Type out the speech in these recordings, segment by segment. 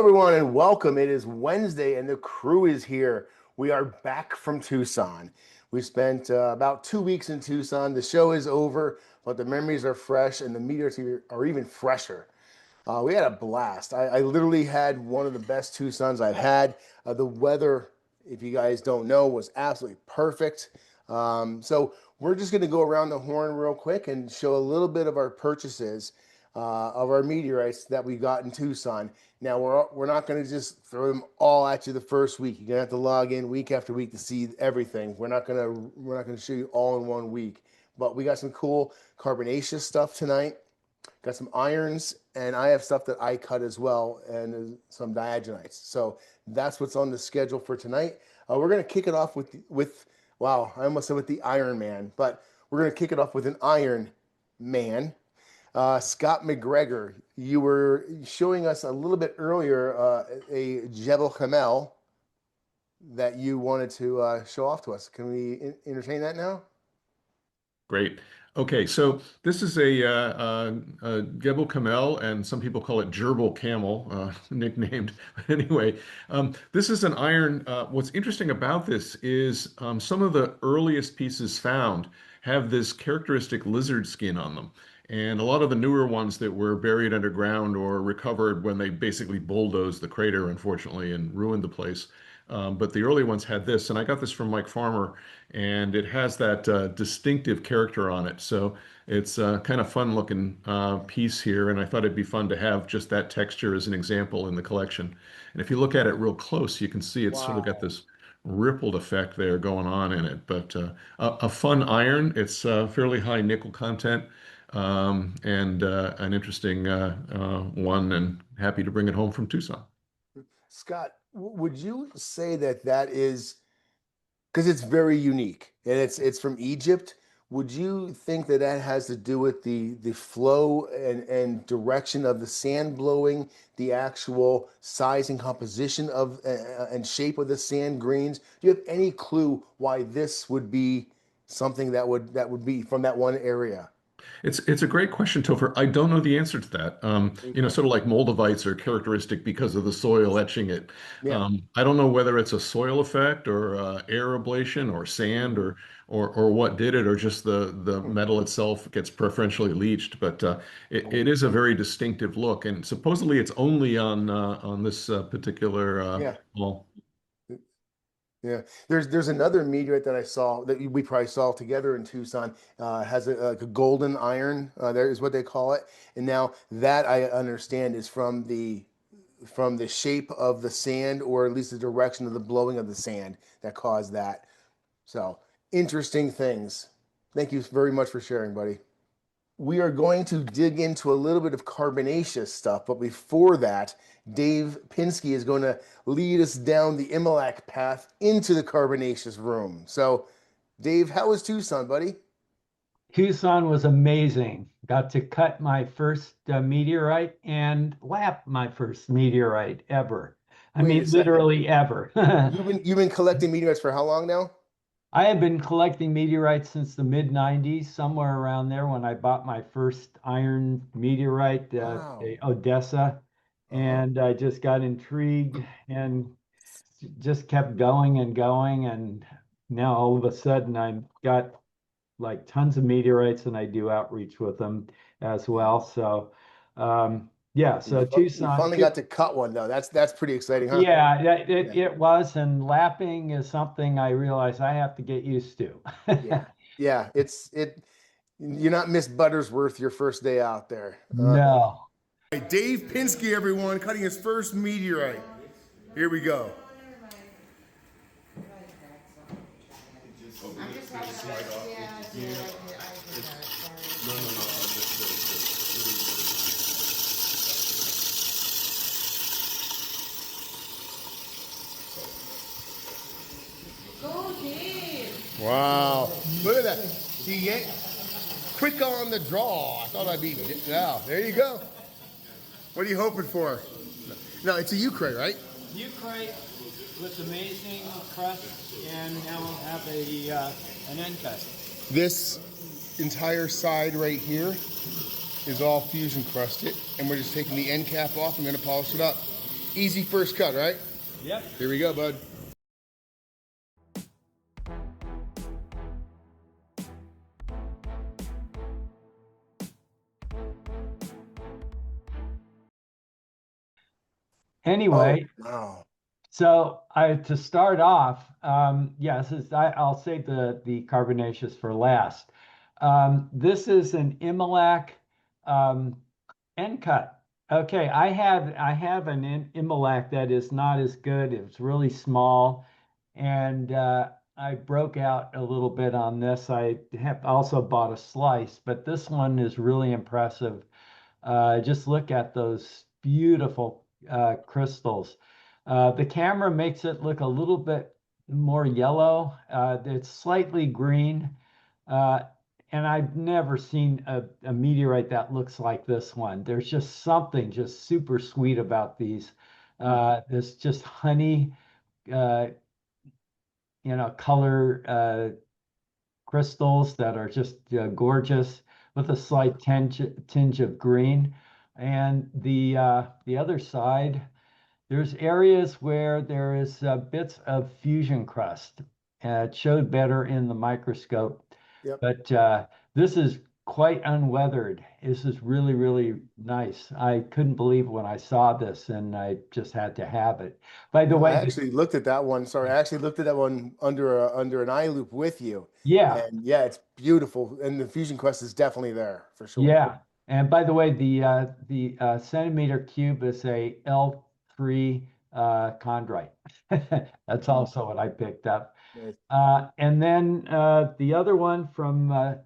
everyone, and welcome. It is Wednesday, and the crew is here. We are back from Tucson. We spent about 2 weeks in Tucson. The show is over, but the memories are fresh, and the meteors are even fresher. We had a blast. I literally had one of the best Tucsons I've had. The weather, if you guys don't know, was absolutely perfect. So we're just going to go around the horn real quick and show a little bit of our purchases of our meteorites that we got in Tucson. Now we're not going to just throw them all at you the first week. You're gonna have to log in week after week to see everything. We're not gonna show you all in one week. But we got some cool carbonaceous stuff tonight. Got some irons, and I have stuff that I cut as well, and some diagenites. So that's what's on the schedule for tonight. We're gonna kick it off with wow, I almost said with the Iron Man, but we're gonna kick it off with an Iron Man. Scott McGregor, you were showing us a little bit earlier a Gebel Kamil that you wanted to show off to us. Can we entertain that now? Great. Okay, so this is a Gebel Kamil, and some people call it Gebel Kamil, nicknamed. But anyway, this is an iron. What's interesting about this is some of the earliest pieces found have this characteristic lizard skin on them. And a lot of the newer ones that were buried underground or recovered when they basically bulldozed the crater, unfortunately, and ruined the place. But the early ones had this, and I got this from Mike Farmer, and it has that distinctive character on it. So it's a kind of fun looking piece here, and I thought it'd be fun to have just that texture as an example in the collection. And if you look at it real close, you can see it's sort of got Wow. this rippled effect there going on in it. But a fun iron. It's fairly high nickel content, and an interesting one, and happy to bring it home from Tucson. Scott, would you say that that is because it's very unique and it's from Egypt? Would you think that that has to do with the flow and direction of the sand blowing, the actual size and composition of and shape of the sand grains? Do you have any clue why this would be something that would be from that one area? It's a great question, Topher. I don't know the answer to that. Okay. Sort of like moldavites are characteristic because of the soil etching it. Yeah. I don't know whether it's a soil effect or air ablation or sand Mhm. or what did it, or just the metal itself gets preferentially leached. But it is a very distinctive look, and supposedly it's only on this particular Yeah. wall. Yeah, there's another meteorite that I saw that we probably saw together in Tucson. Has like a golden iron. There is what they call it. And now that I understand is from the shape of the sand, or at least the direction of the blowing of the sand that caused that. So interesting things. Thank you very much for sharing, buddy. We are going to dig into a little bit of carbonaceous stuff, but before that, Dave Pinsky is going to lead us down the Imilac path into the carbonaceous room. So, Dave, how was Tucson, buddy? Tucson was amazing. Got to cut my first meteorite and lap my first meteorite ever. I Wait a mean, second. literally ever. You've been collecting meteorites for how long now? I have been collecting meteorites since the mid 90s, somewhere around there when I bought my first iron meteorite, Wow. Odessa, Uh-huh. and I just got intrigued and just kept going and going. And now all of a sudden I've got like tons of meteorites and I do outreach with them as well. So yeah, so You Tucson, finally got to cut one though. That's pretty exciting, huh? yeah, Yeah. it was, and lapping is something I realize I have to get used to. Yeah. Yeah. You're not Miss Buttersworth your first day out there. No. Dave Pinsky, everyone, cutting his first meteorite. Here we go. Go, Dave. Wow. Look at that. He yanked quick on the draw. I thought I'd be. Yeah, there you go. What are you hoping for? No, it's a Eucrite, right? Eucrite with amazing crust, and now I'll have an end cut. This entire side right here is all fusion crusted, and we're just taking the end cap off and going to polish it up. Easy first cut, right? Yep. Here we go, bud. Anyway, Oh, wow. so to start off, yes, I'll save the carbonaceous for last. This is an Imilac end cut. Okay, I have an Imilac that is not as good. It's really small, and I broke out a little bit on this. I have also bought a slice, but this one is really impressive. Just look at those beautiful crystals. The camera makes it look a little bit more yellow. It's slightly green. Uh, and I've never seen a meteorite that looks like this one. There's just something just super sweet about these. There's just honey, uh, color crystals that are just gorgeous with a slight tinge of green. And the other side, there's areas where there is bits of fusion crust. It showed better in the microscope, Yep. but this is quite unweathered. This is really, really nice. I couldn't believe when I saw this, and I just had to have it. By the I way, actually looked at that one. Sorry, I actually looked at that one under an eye loop with you. yeah, And yeah, it's beautiful. And the fusion crust is definitely there for sure. yeah. And by the way, the centimeter cube is a L3 chondrite. That's also what I picked up. Nice. And then the other one from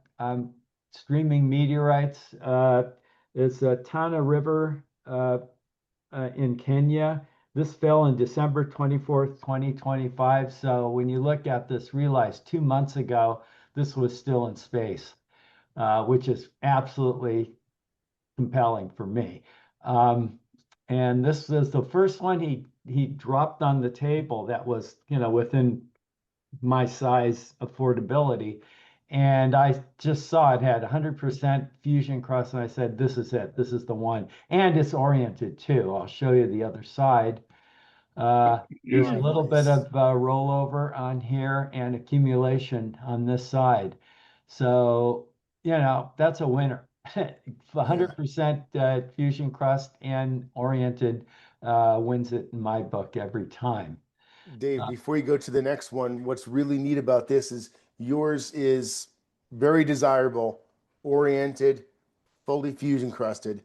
Streaming Meteorites is Tana River in Kenya. This fell in December 24th, 2025. So when you look at this, realize 2 months ago, this was still in space, which is absolutely compelling for me. And this was the first one he dropped on the table that was, within my size affordability. And I just saw it had 100% fusion crust, and I said, this is it. This is the one. And it's oriented too. I'll show you the other side. There's a Oh, little bit nice. of rollover on here and accumulation on this side. So, that's a winner. Yeah. 100% fusion crust and oriented wins it in my book every time. Dave, Uh, before you go to the next one, what's really neat about this is yours is very desirable, oriented, fully fusion crusted.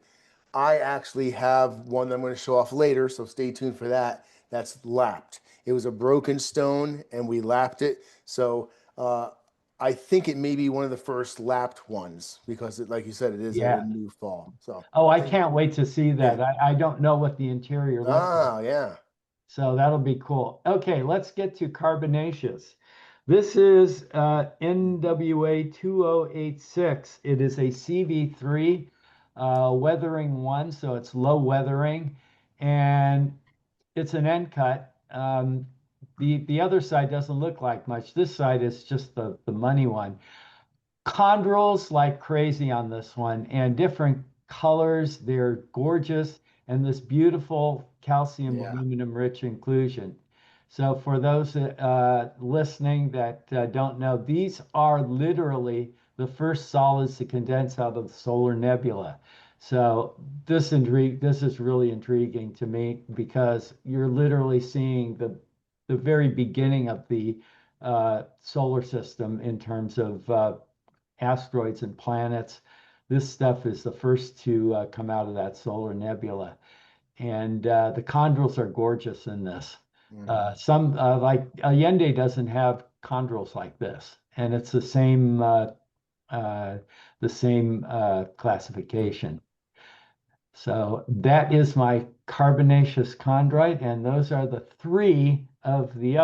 I actually have one that I'm going to show off later, so stay tuned for that. That's lapped. It was a broken stone, and we lapped it. So I think it may be one of the first lapped ones because, like you said, it is a yeah. new fall. So Oh, I can't wait to see yeah. that. I don't know what the interior looks like. Ah, yeah. So that'll be cool. Okay, let's get to carbonaceous. This is NWA 2086. It is a CV3 weathering one, so it's low weathering, and it's an end cut. The other side doesn't look like much. This side is just the money one. Chondrules like crazy on this one, and different colors. They're gorgeous, and this beautiful calcium Yeah. aluminum rich inclusion. So for those listening that don't know, these are literally the first solids to condense out of the solar nebula. So this is really intriguing to me because you're literally seeing the very beginning of the solar system in terms of asteroids and planets. This stuff is the first to come out of that solar nebula. And the chondrules are gorgeous in this. Mhm. Some like Allende doesn't have chondrules like this, and it's uh, the same classification. So that is my carbonaceous chondrite, and those are the three of the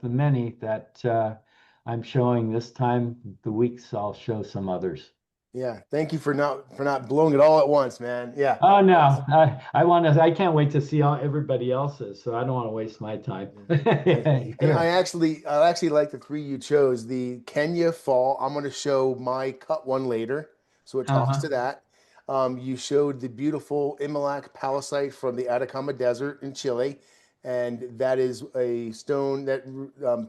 many that I'm showing this time. The weeks I'll show some others. Yeah. Thank you for not blowing it all at once, man. Yeah. Oh no, Awesome. I can't wait to see all everybody else's, so I don't want to waste my time. Yeah. And Here. I actually like the three you chose. The Kenya fall. I'm going to show my cut one later, so it talks Uh-huh. to that. You showed the beautiful Imilac palisite from the Atacama Desert in Chile, and that is a stone that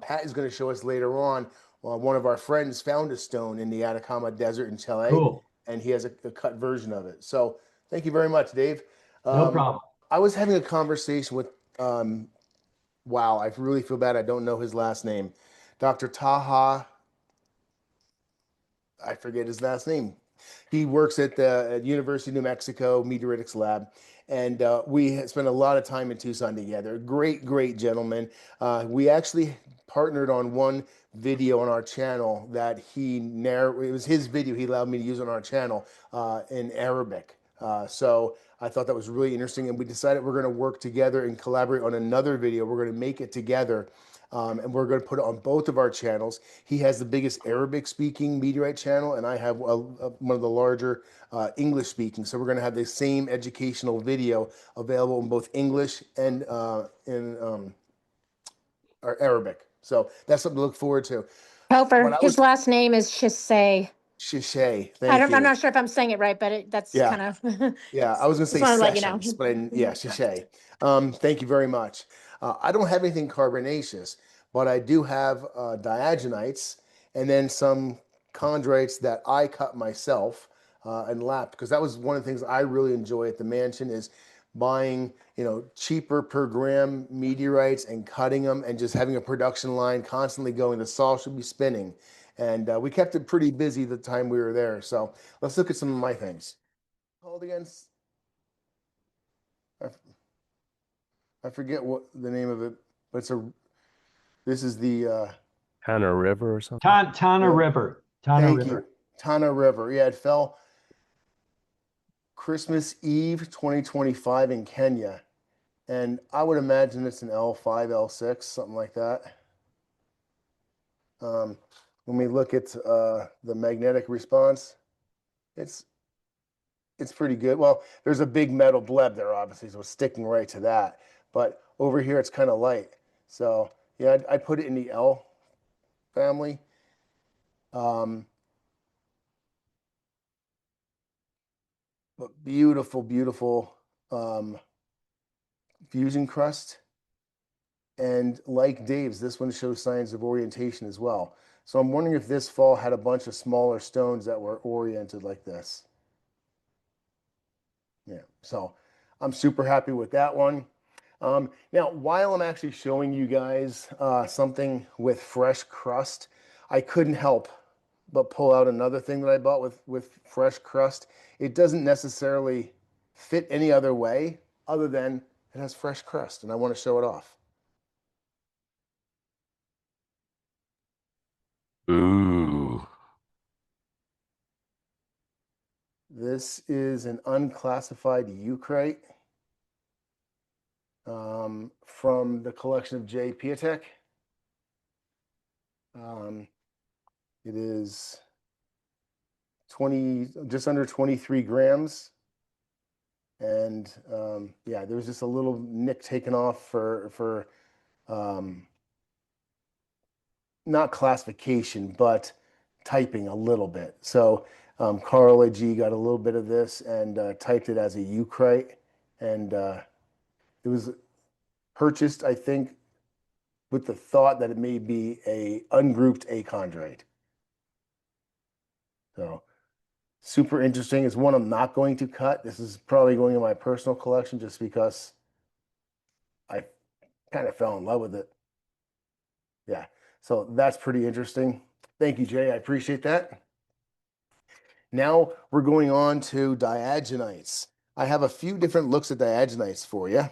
Pat is going to show us later on. One of our friends found a stone in the Atacama Desert in Chile, Cool. and he has a cut version of it. So thank you very much, Dave. No problem. I was having a conversation with, wow, I really feel bad. I don't know his last name. Dr. Taha, I forget his last name. He works at the University of New Mexico Meteoritics Lab, and we spent a lot of time in Tucson together. Great, great gentleman. We actually partnered on one video on our channel that it was his video he allowed me to use on our channel in Arabic. So I thought that was really interesting, and we decided we're going to work together and collaborate on another video. We're going to make it together. And we're going to put it on both of our channels. He has the biggest Arabic-speaking meteorite channel, and I have one of the larger English-speaking. So we're going to have the same educational video available in both English and in Arabic. So that's something to look forward to. Topher, his last name is Shisei. Shishay, thank you. I'm not sure if I'm saying it right, but that's Yeah. kind of. Yeah, I was going to say Just wanted to let you know. sessions, but yeah, Shishay. Thank you very much. I don't have anything carbonaceous, but I do have diagenites and then some chondrites that I cut myself and lapped, because that was one of the things I really enjoy at the mansion is buying, cheaper per gram meteorites and cutting them and just having a production line constantly going. The saw should be spinning. And we kept it pretty busy the time we were there. So let's look at some of my things. Called against, I forget what the name of it, but this is the Tana River or something. Tana River. Tana thank River. you, Tana River. Yeah, it fell Christmas Eve 2025 in Kenya, and I would imagine it's an L5, L6, something like that. When we look at the magnetic response, it's pretty good. Well, there's a big metal bleb there, obviously, so it's sticking right to that. But over here, it's kind of light. So yeah, I put it in the L family. But beautiful, beautiful fusion crust. And like Dave's, this one shows signs of orientation as well. So I'm wondering if this fall had a bunch of smaller stones that were oriented like this. Yeah, so I'm super happy with that one. Now, while I'm actually showing you guys something with fresh crust, I couldn't help but pull out another thing that I bought with fresh crust. It doesn't necessarily fit any other way other than it has fresh crust, and I want to show it off. Ooh. This is an unclassified eucrite from the collection of J. Piatek. It is just under 23 grams. And yeah, there was just a little nick taken off for not classification, but typing a little bit. So Carl AG got a little bit of this and typed it as a eucrite, and it was purchased, I think, with the thought that it may be a ungrouped achondrite. So super interesting. It's one I'm not going to cut. This is probably going in my personal collection just because I kind of fell in love with it. Yeah, so that's pretty interesting. Thank you, Jay. I appreciate that. Now we're going on to diagenites. I have a few different looks at diagenites for you.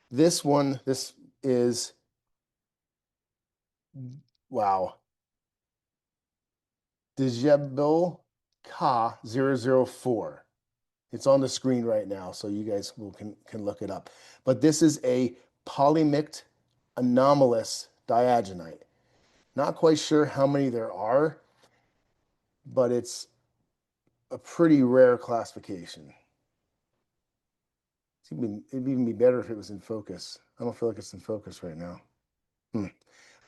This one, this is, wow, the Gebel Kamil 004. It's on the screen right now, so you guys can look it up. But this is a polymicted anomalous diagenite. Not quite sure how many there are, but it's a pretty rare classification. It'd even be better if it was in focus. I don't feel like it's in focus right now.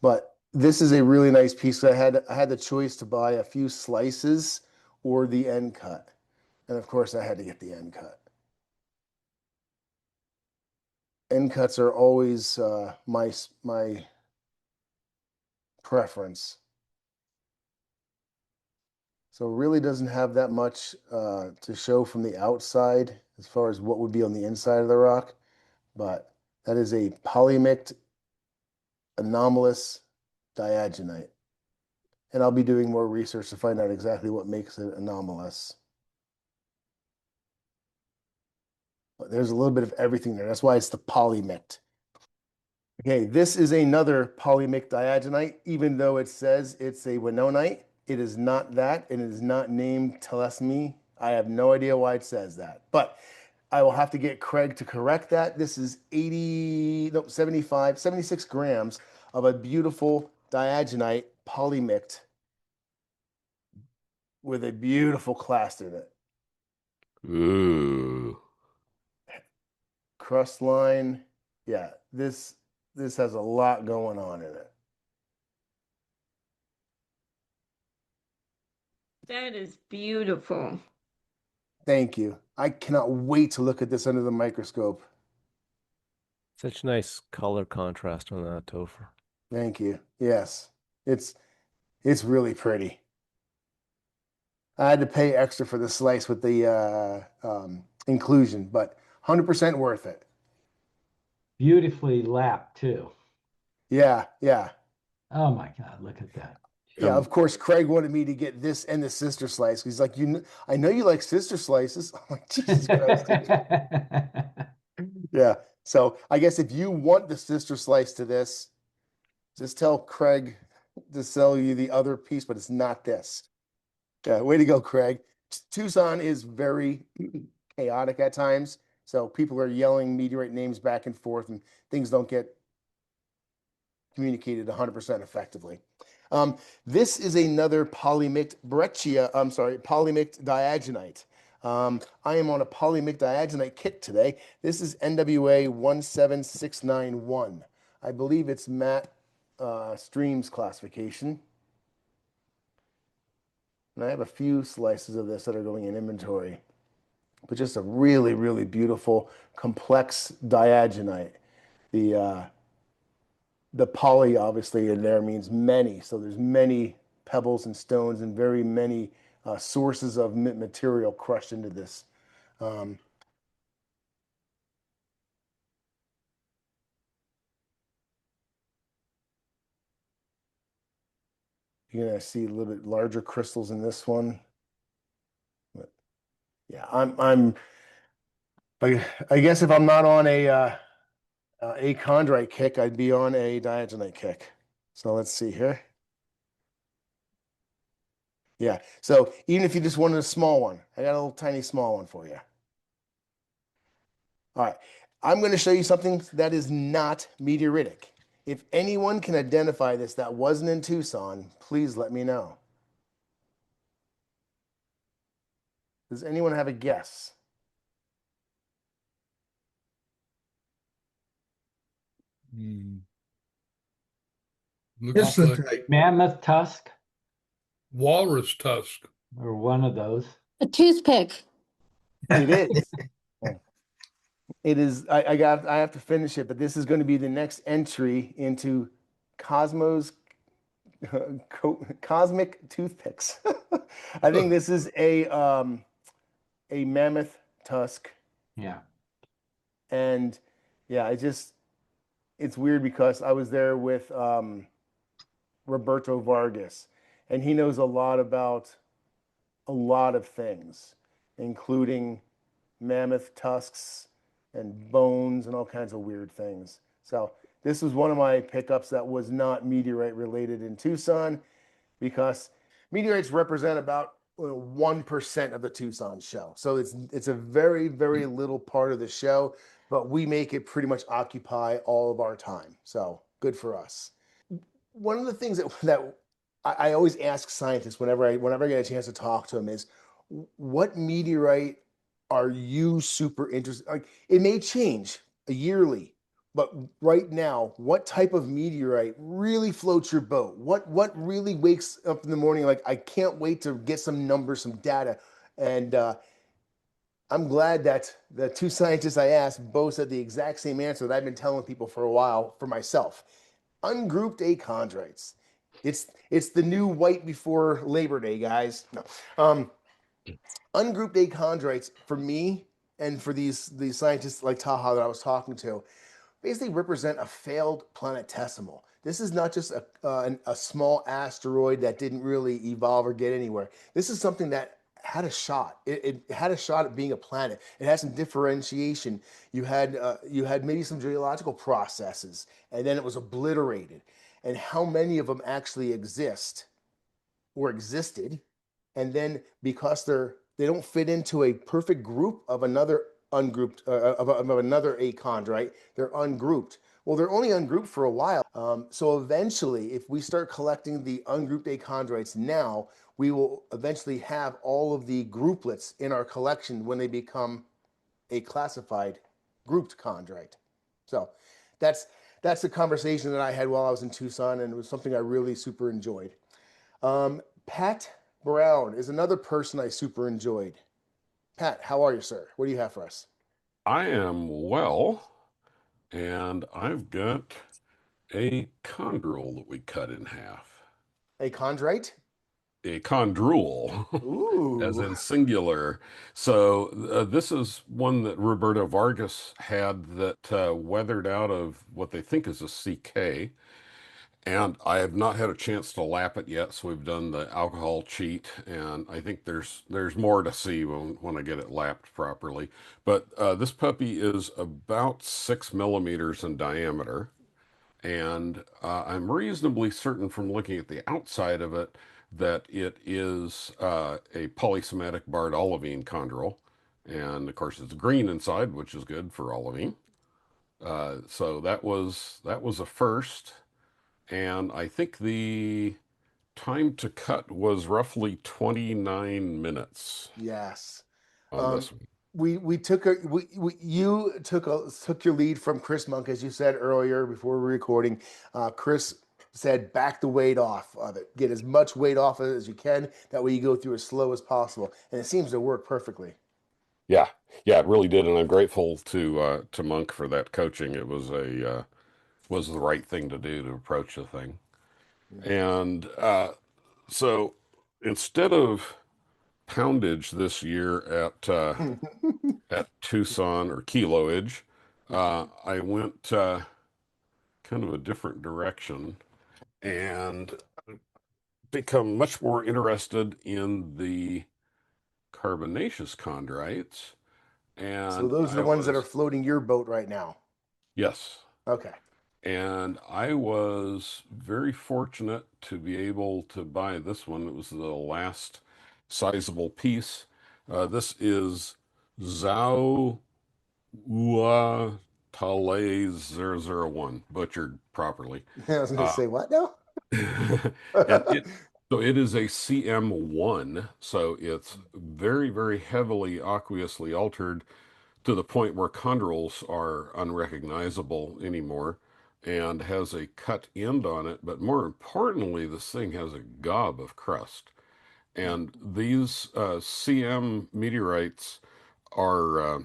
But this is a really nice piece. I had the choice to buy a few slices or the end cut. And of course, I had to get the end cut. End cuts are always my preference. So it really doesn't have that much to show from the outside as far as what would be on the inside of the rock, but that is a polymict anomalous diagonite. And I'll be doing more research to find out exactly what makes it anomalous. But there's a little bit of everything there. That's why it's the polymict. Okay, this is another polymict diagonite, even though it says it's a winonite. It is not that. It is not named telesmi. I have no idea why it says that, but I will have to get Craig to correct that. This is 76 grams of a beautiful diagonite polymict with a beautiful clast in it. Ooh. Crust line. Yeah, this has a lot going on in it. That is beautiful. Thank you. I cannot wait to look at this under the microscope. Such nice color contrast on that, Topher. Thank you. Yes, it's really pretty. I had to pay extra for the slice with the inclusion, but 100% worth it. Beautifully lapped too. Yeah, yeah. Oh my God, look at that. Yeah, of course, Craig wanted me to get this and the sister slice. He's like, I know you like sister slices. I'm like, Jesus Christ. Yeah. So I guess if you want the sister slice to this, just tell Craig to sell you the other piece, but it's not this. Yeah, way to go, Craig. Tucson is very chaotic at times. So people are yelling meteorite names back and forth and things don't get communicated 100% effectively. This is another polymict polymict diagonite. I am on a polymict diagonite kit today. This is NWA 17691. I believe it's Matt Stream's classification. And I have a few slices of this that are going in inventory, but just a really, really beautiful, complex diagonite. The poly obviously in there means many. So there's many pebbles and stones and very many sources of material crushed into this. You're gonna see a little bit larger crystals in this one. But yeah, I guess if I'm not on a chondrite kick, I'd be on a diagonite kick. So let's see here. Yeah, so even if you just wanted a small one, I got a little tiny small one for you. All right, I'm going to show you something that is not meteoritic. If anyone can identify this that wasn't in Tucson, please let me know. Does anyone have a guess? Looks like Mammoth tusk walrus tusk. or one of those. A toothpick. It is. It is. I have to finish it, but this is going to be the next entry into Cosmos Cosmic Toothpicks. I think this is a mammoth tusk. Yeah. And yeah, it's weird because I was there with Roberto Vargas, and he knows a lot about a lot of things, including mammoth tusks and bones and all kinds of weird things. So this was one of my pickups that was not meteorite related in Tucson, because meteorites represent about 1% of the Tucson show. So it's a very, very little part of the show, but we make it pretty much occupy all of our time. So good for us. One of the things that I always ask scientists whenever I get a chance to talk to them is, what meteorite are you super interested? Like, it may change yearly, but right now, what type of meteorite really floats your boat? What really wakes up in the morning like, I can't wait to get some numbers, some data, and I'm glad that the two scientists I asked both said the exact same answer that I've been telling people for a while for myself. Ungrouped achondrites. It's the new white before Labor Day, guys. No. Ungrouped achondrites for me and for these scientists like Taha that I was talking to basically represent a failed planetesimal. This is not just a small asteroid that didn't really evolve or get anywhere. This is something that had a shot. It had a shot at being a planet. It had some differentiation. You had maybe some geological processes, and then it was obliterated. And how many of them actually exist or existed? And then because they don't fit into a perfect group of another ungrouped of another achondrite, they're ungrouped. Well, they're only ungrouped for a while. So eventually, if we start collecting the ungrouped achondrites now, we will eventually have all of the grouplets in our collection when they become a classified grouped chondrite. So that's the conversation that I had while I was in Tucson, and it was something I really super enjoyed. Pat Brown is another person I super enjoyed. Pat, how are you, sir? What do you have for us? I am well, and I've got a chondrule that we cut in half. A chondrite? A chondrule, as Ooh. in singular. So this is one that Roberto Vargas had that weathered out of what they think is a CK. And I have not had a chance to lap it yet, so we've done the alcohol cheat, and I think there's more to see when I get it lapped properly. But this puppy is about 6 millimeters in diameter, and I'm reasonably certain from looking at the outside of it that it is a polysomatic barred olivine chondrule, and of course it's green inside, which is good for olivine. So that was a first. And I think the time to cut was roughly 29 minutes Yes. on this one. We took a you took your lead from Chris Monk, as you said earlier before we were recording. Chris said back the weight off of it, get as much weight off of it as you can. That way you go through as slow as possible, and it seems to work perfectly. Yeah, yeah, it really did, and I'm grateful to Monk for that coaching. It was was the right thing to do to approach the thing. And so instead of poundage this year at Tucson or kiloage, I went kind of a different direction and become much more interested in the carbonaceous chondrites. So And those are I the ones that are was, floating your boat right now. yes, Okay. and I was very fortunate to be able to buy this one. It was the last sizable piece. This is Zhao Ua Tale 001, butchered properly. I was going to Uh, say what now? and it is a CM1, so it's very, very heavily aqueously altered to the point where chondrules are unrecognizable anymore and has a cut end on it. But more importantly, this thing has a gob of crust. And these CM meteorites are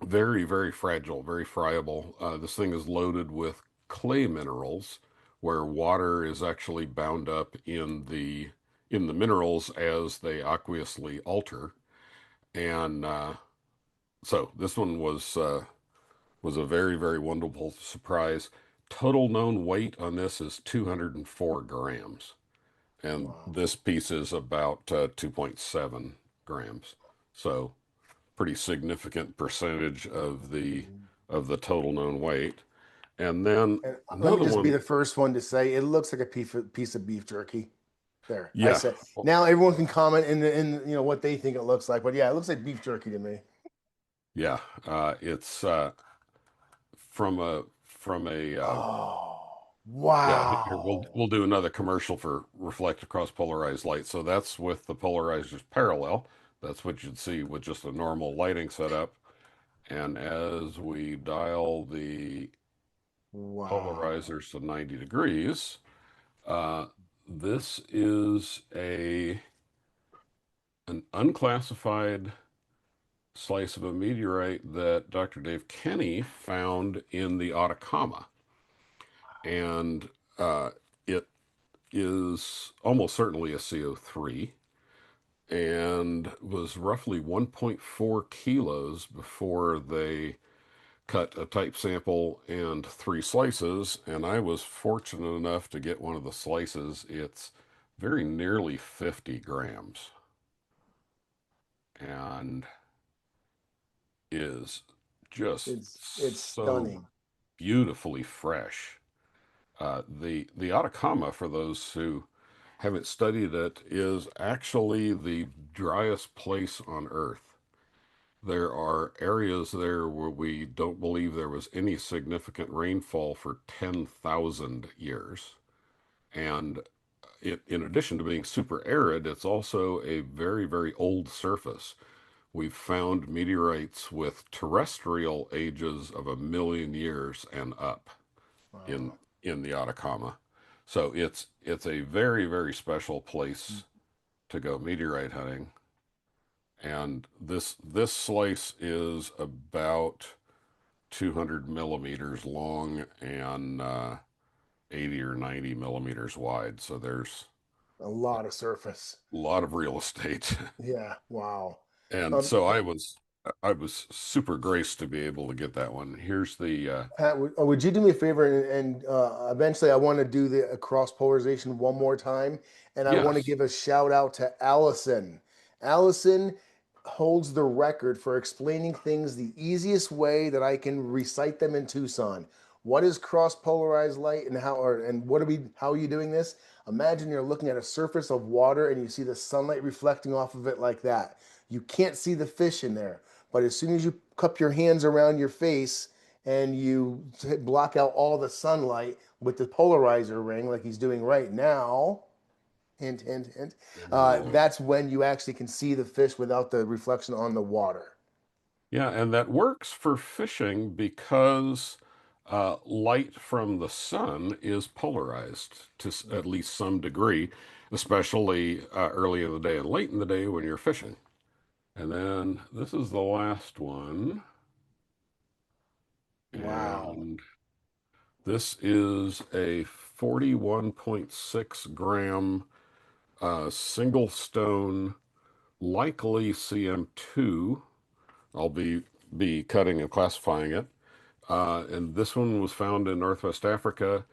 very, very fragile, very friable. This thing is loaded with clay minerals, where water is actually bound up in the minerals as they aqueously alter. And so this one was a very, very wonderful surprise. Total known weight on this is 204 grams, and Wow. this piece is about 2.7 grams. So pretty significant percentage of the total known weight. And then And let me another just be one, the first one to say it looks like a piece of beef jerky. There, I yeah, said. Now everyone can comment in what they think it looks like, but yeah, it looks like beef jerky to me. yeah, it's from a Oh, yeah. Here wow. we'll do another commercial for reflect across polarized light. So that's with the polarizers parallel. That's what you'd see with just a normal lighting setup. And as we dial the Wow. polarizers to 90 degrees, uh, this is an unclassified slice of a meteorite that Dr. Dave Kenny found in the Atacama. And it is almost certainly a CO3 and was roughly 1.4 kilos before they cut a type sample and 3 slices. And I was fortunate enough to get one of the slices. It's very nearly 50 grams and is just It's so stunning. beautifully fresh. The Atacama, for those who haven't studied it, is actually the driest place on Earth. There are areas there where we don't believe there was any significant rainfall for 10,000 years. And in addition to being super arid, it's also a very, very old surface. We've found meteorites with terrestrial ages of 1 million years and up in the Atacama. So it's a very, very special place to go meteorite hunting. And this slice is about 200 millimeters long and 80 or 90 millimeters wide. So there's a lot of surface, a lot of real estate. Yeah, wow. And so I was super graced to be able to get that one. Here's the Pat, would you do me a favor and eventually I want to do the cross polarization one more time, and I want to yes. give a shout out to Allison. Allison holds the record for explaining things the easiest way that I can recite them in Tucson. What is cross polarized light and how are you doing this? Imagine you're looking at a surface of water and you see the sunlight reflecting off of it like that. You can't see the fish in there, but as soon as you cup your hands around your face and you block out all the sunlight with the polarizer ring like he's doing right now, hint, hint, hint, that's when you actually can see the fish without the reflection on the water. Yeah, and that works for fishing because light from the sun is polarized to at least some degree, especially early in the day and late in the day when you're fishing. And then this is the last one. Wow. And this is a 41.6 gram single stone, likely CM2. I'll be cutting and classifying it. And this one was found in Northwest Africa,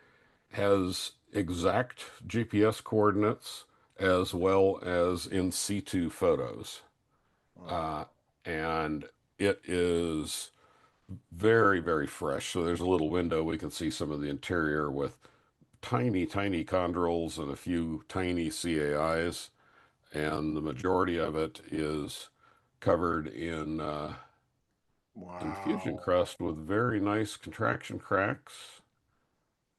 has exact GPS coordinates as well as in situ photos. And it is very, very fresh. So there's a little window. We can see some of the interior with tiny, tiny chondrules and a few tiny CAIs. And the majority of it is covered in infusion crust with very nice contraction cracks.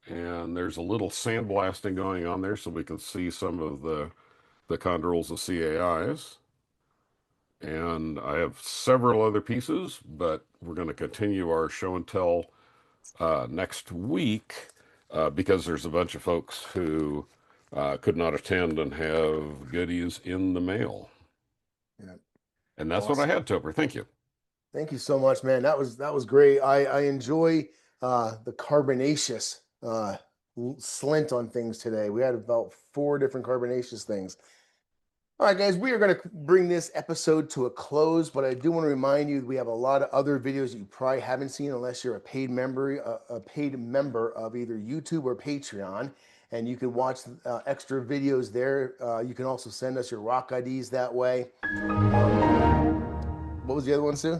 And there's a little sandblasting going on there so we can see some of the chondrules and CAIs. And I have several other pieces, but we're going to continue our show and tell next week because there's a bunch of folks who could not attend and have goodies in the mail. Yeah. And that's awesome. What I had, Topher. Thank you. Thank you so much, man. That was great. I enjoy the carbonaceous slint on things today. We had about 4 different carbonaceous things. All right, guys, we are going to bring this episode to a close, but I do want to remind you we have a lot of other videos that you probably haven't seen unless you're a paid member of either YouTube or Patreon, and you can watch extra videos there. You can also send us your rock IDs that way. What was the other one, Sue?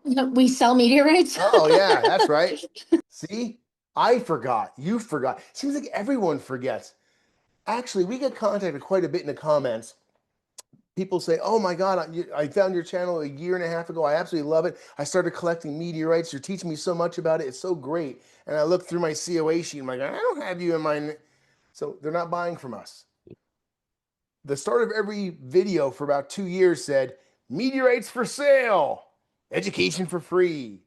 We sell meteorites. Oh, yeah, that's right. See, I forgot. You forgot. Seems like everyone forgets. Actually, we get contacted quite a bit in the comments. People say, oh my God, I found your channel 1.5 years ago. I absolutely love it. I started collecting meteorites. You're teaching me so much about it. It's so great. And I look through my COA sheet. I'm like, I don't have you in my... So they're not buying from us. The start of every video for about 2 years said, meteorites for sale, education for free.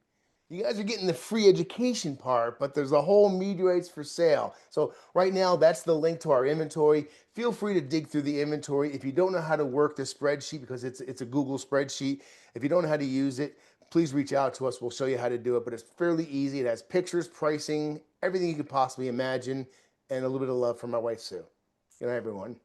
You guys are getting the free education part, but there's a whole meteorites for sale. So right now, that's the link to our inventory. Feel free to dig through the inventory. If you don't know how to work the spreadsheet, because it's a Google spreadsheet, if you don't know how to use it, please reach out to us. We'll show you how to do it, but it's fairly easy. It has pictures, pricing, everything you could possibly imagine, and a little bit of love from my wife, Sue. Good night, everyone.